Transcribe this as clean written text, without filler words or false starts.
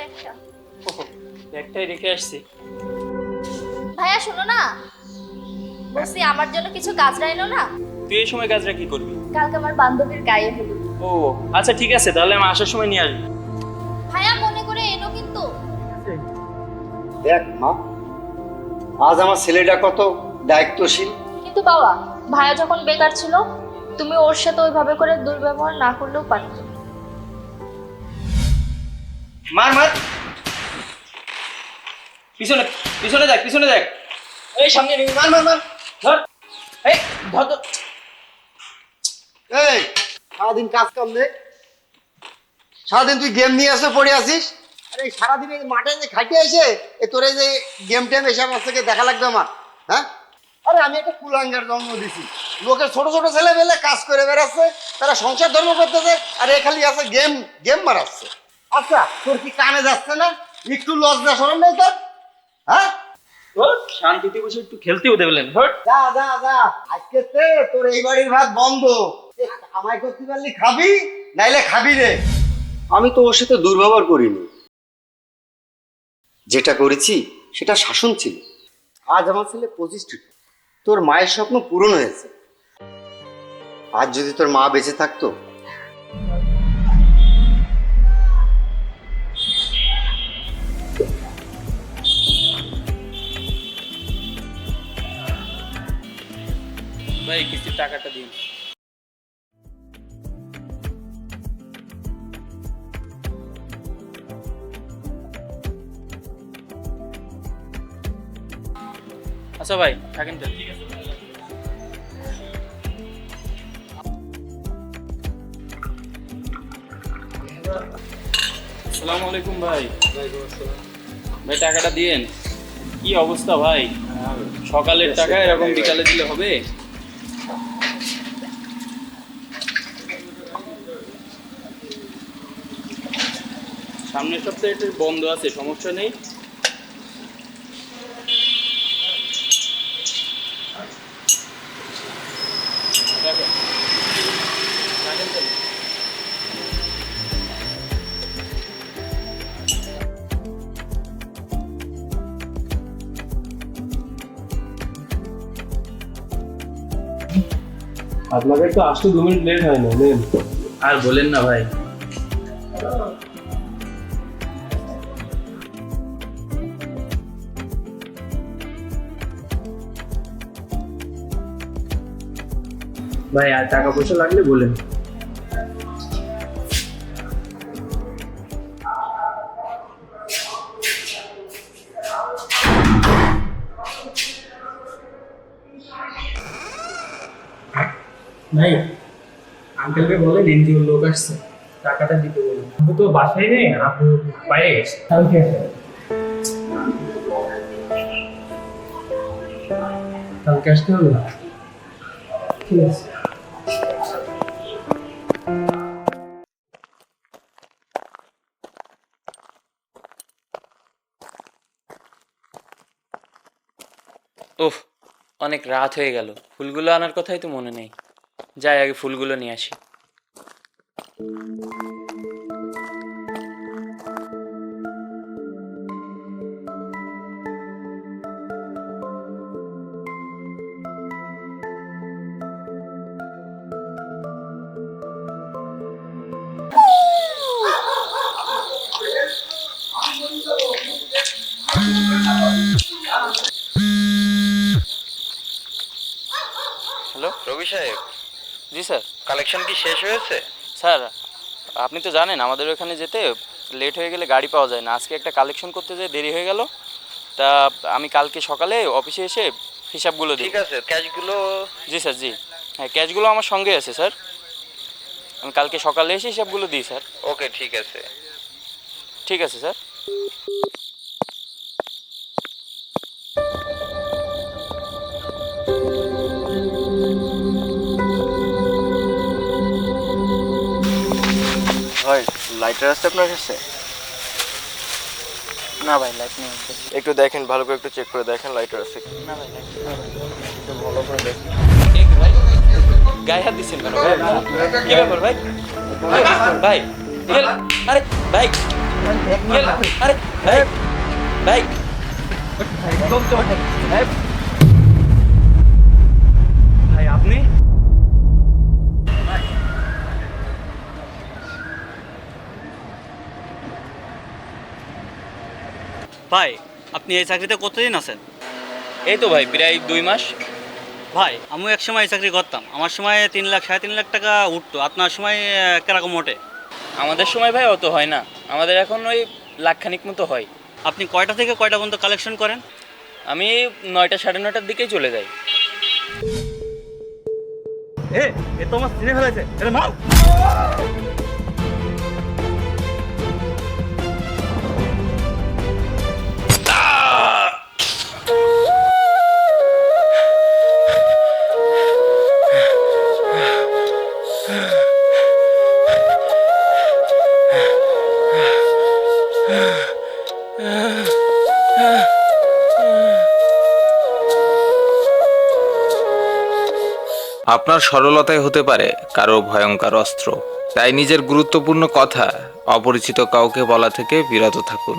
একটা। একটাই রেখে আসছি। ভাইয়া শোনো না, বলছি আমার জন্য কিছু গাজরা এনো না। তুই এই সময় কাজটা কি করবি? কালকে আমার বান্ধবীর গায়ে হলুদ। ও আচ্ছা ঠিক আছে, তাহলে আমি আসার সময় নিয়ে আসবো। ভাইয়া মনে করে এনো কিন্তু। দেখ মা, আজ আমার ছেলেটা কত দায়িত্বশীল। কিন্তু বাবা, ভাইয়া যখন বেকার ছিল তুমি ওর সাথে ওইভাবে করে দুর্ব্যবহার না করলেও পারতো। মার মার, পিছনে পিছনে দেখ, পিছনে দেখ। এই সামনে নিবি, মার মার মার, ধর। এই ধর ধর। এই সারাদিন কাজ কাম নেই, সারাদিন তুই গেম নিয়ে এসে পড়ে আসিস। আরে সারাদিন এই মাঠে যে খাইতে এসে তোর এই যে গেম টেম এসব থেকে দেখা লাগবে আমার, হ্যাঁ? আরে আমি একটা কুলাঙ্গার জন্ম দিছি, লোকের ছোট ছোট ছেলে মেলে কাজ করে বেড়াচ্ছে, তারা সংসার ধর্ম করতেছে, আর এ খালি আছে গেম গেম মারাচ্ছে। আচ্ছা তোর কি কানে যাচ্ছে না? একটু লজ্জা শরম নেই তোর, হ্যাঁ? ধর, শান্তিতে বসে একটু খেলতেও দেবেন। ধর যা যা যা, আজকে তোর এই বাড়ির ভাত বন্ধ। কামাই করতে পারলি খাবি, নাইলে খাবি রে। আমি তো ওর সাথে দুর্ব্যবহার করিনি, যেটা করেছি সেটা শাসন ছিল। আজ আমার ছেলে প্রতিষ্ঠিত, তোর মায়ের স্বপ্ন পূরণ হয়েছে। আজ যদি তোর মা বেঁচে থাকতো, ভাই কিস্তির টাকাটা দিন। আচ্ছা ভাই থাকেন তো। ঠিক আছে। আসসালামু আলাইকুম ভাই। ভাই টাকাটা দিয়েন। কি অবস্থা ভাই, সকালের টাকা এরকম বিকালে দিলে হবে? সামনের সপ্তাহে এটা বন্ধ আছে, সমস্যা নেই। রাখেন। রাখেন তাহলে। আপনাদের তো আসতে 2 মিনিট লেট হয় না, নেন। আর বলেন না ভাই। ভাই আর টাকা পয়সা লাগলে বলেন। ভাই আঙ্কেলকে বলেন এনজিওর লোক আসছে, টাকাটা দিতে বলুন। আপনি তো বাসায় নেই, আপনি বাইরে গেছে। কালকে আসবেন। কালকে আসতে হবে? ঠিক আছে। ওহ, অনেক রাত হয়ে গেল, ফুলগুলো আনার কথাই তো মনে নেই। যাই আগে ফুলগুলো নিয়ে আসি। হ্যালো রবি সাহেব, জি স্যার। কালেকশন কি শেষ হয়েছে? স্যার আপনি তো জানেন আমাদের ওখানে যেতে লেট হয়ে গেলে গাড়ি পাওয়া যায় না। আজকে একটা কালেকশন করতে যেয়ে দেরি হয়ে গেল, তা আমি কালকে সকালে অফিসে এসে হিসাবগুলো দিই। ঠিক আছে, ক্যাশগুলো। জি স্যার, জি। হ্যাঁ ক্যাশগুলো আমার সঙ্গে আছে স্যার, আমি কালকে সকালে এসে হিসাবগুলো দিই স্যার। ওকে ঠিক আছে। ঠিক আছে স্যার। ভাই লাইটার আছে আপনার কাছে? না ভাই লাইট নেই। একটু দেখেন, ভালো করে একটু চেক করে দেখেন লাইটার আছে কি। না ভাই লাইট একটু ভালো করে দেখেন। ভাই গায়ে হাত দিচ্ছেন কেন ভাই? কি ব্যাপার ভাই? ভাই আরে ভাই আরে ভাই ভাই ভাই আপনি ভাই আপনি এই চাকরিতে কতদিন আছেন? এই তো ভাই প্রায় 2 মাস। ভাই আমিও এক সময় এই চাকরি করতাম, আমার সময় 3 লাখ 3.5 লাখ টাকা উঠতো, আপনার সময় কিরকম ওঠে? আমাদের সময় ভাই অত হয় না, আমাদের এখন ওই লাখখানিক মতো হয়। আপনি কয়টা থেকে কয়টা পর্যন্ত কালেকশন করেন? আমি 9টা 9:30টার দিকেই চলে যাই। এ তো আমার চিনে ফেলেছে, এটা মাল। আপনার সরলতাই হতে পারে কারো ভয়ঙ্কর অস্ত্র। তাই নিজের গুরুত্বপূর্ণ কথা অপরিচিত কাউকে বলা থেকে বিরত থাকুন।